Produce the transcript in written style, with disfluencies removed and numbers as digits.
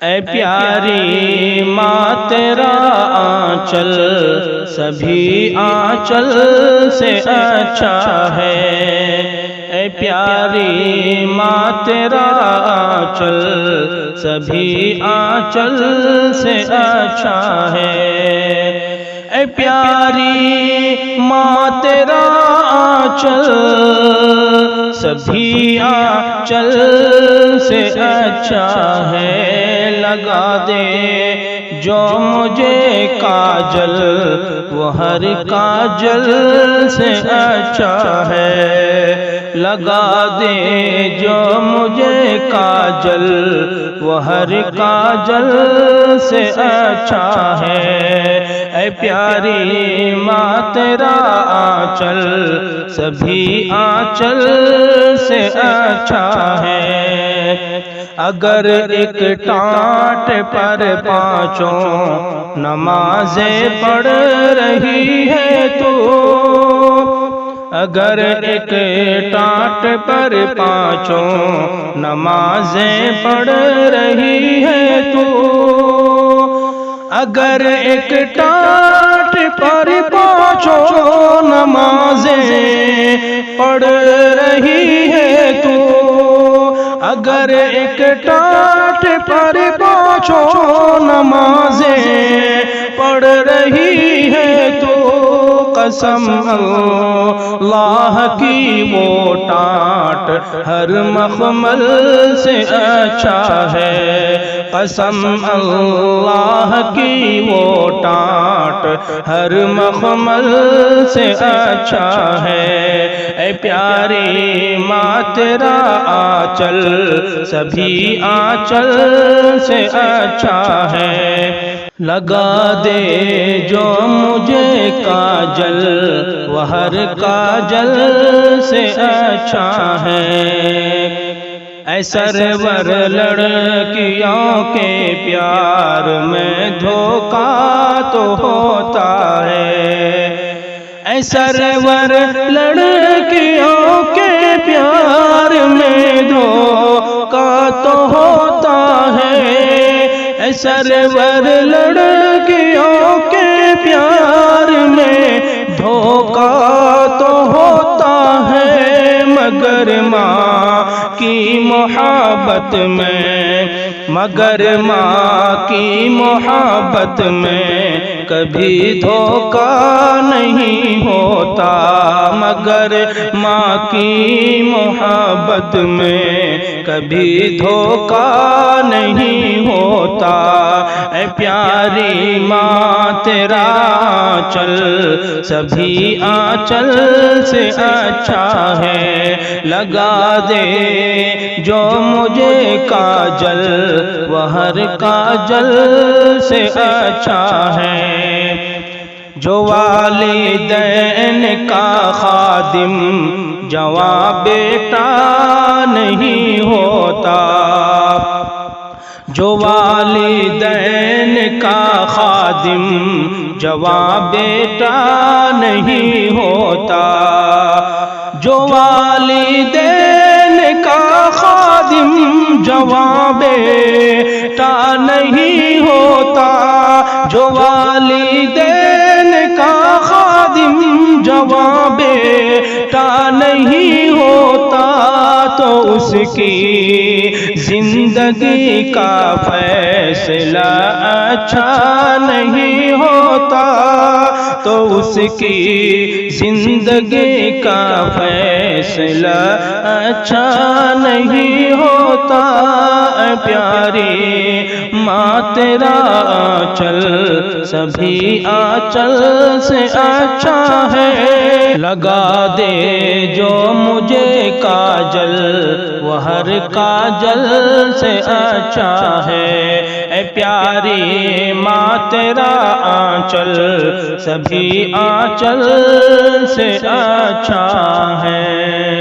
اے پیاری ماں تیرا آنچل سبھی آنچل سے اچھا ہے۔ اے پیاری ماں تیرا آنچل سبھی آنچل سے اچھا ہے۔ اے پیاری ماں تیرا آنچل سبھی آنچل سے اچھا ہے۔ لگا دے جو مجھے کاجل وہ ہر کاجل سے اچھا ہے۔ لگا دے جو مجھے کاجل وہ ہر کاجل سے اچھا ہے۔ اے پیاری ماں تیرا آنچل سبھی آنچل سے اچھا ہے۔ اگر ایک ٹانٹ پر پانچوں نمازیں پڑھ رہی ہے تو، اگر ایک ٹانٹ پر پانچوں نمازیں پڑھ رہی ہے تو، اگر ایک ٹانٹ پر پانچوں نمازیں پڑھ رہی ہے تو، اگر ایک ٹانٹ پر پانچوں نمازیں پڑھ رہی ہے تو، قسم اللہ کی وہ ٹانٹ ہر مخمل سے اچھا ہے۔ قسم اللہ کی وہ ٹانٹ ہر مخمل سے اچھا ہے۔ اے پیاری ماں تیرا آنچل سبھی آنچل سے اچھا ہے۔ لگا دے جو مجھے کاجل وہ ہر کاجل سے اچھا ہے۔ اے سرور لڑکیوں کے پیار میں دھوکہ تو ہوتا ہے۔ اے سرور لڑکیوں کے پیار میں دھوکہ تو ہوتا ہے۔ اے سرور لڑکیوں کے پیار میں دھوکہ تو ہوتا ہے، مگر ماں کی محبت میں، مگر ماں کی محبت میں کبھی دھوکہ نہیں ہوتا، مگر ماں کی محبت میں کبھی دھوکہ نہیں ہوتا۔ اے پیاری ماں تیرا آنچل سبھی آنچل سے اچھا ہے۔ لگا دے جو مجھے کاجل وہ ہر کاجل سے اچھا ہے۔ جو والدین کا خادم جواں بیٹا نہیں ہوتا، جو والدین کا خادم جواں بیٹا نہیں ہوتا، جو والدین کا خادم جواں بیٹا نہیں ہوتا، جو والدین کا خادم جواں بیٹا نہیں ہوتا، تو اس کی زندگی کا فیصلہ اچھا نہیں ہوتا، تو اس کی زندگی کا فیصلہ اچھا نہیں ہوتا۔ اے پیاری ماں تیرا آنچل سبھی آنچل سے اچھا ہے۔ لگا دے جو مجھے کاجل وہ ہر کاجل سے اچھا ہے۔ اے پیاری ماں تیرا آنچل سبھی آنچل سے اچھا ہے۔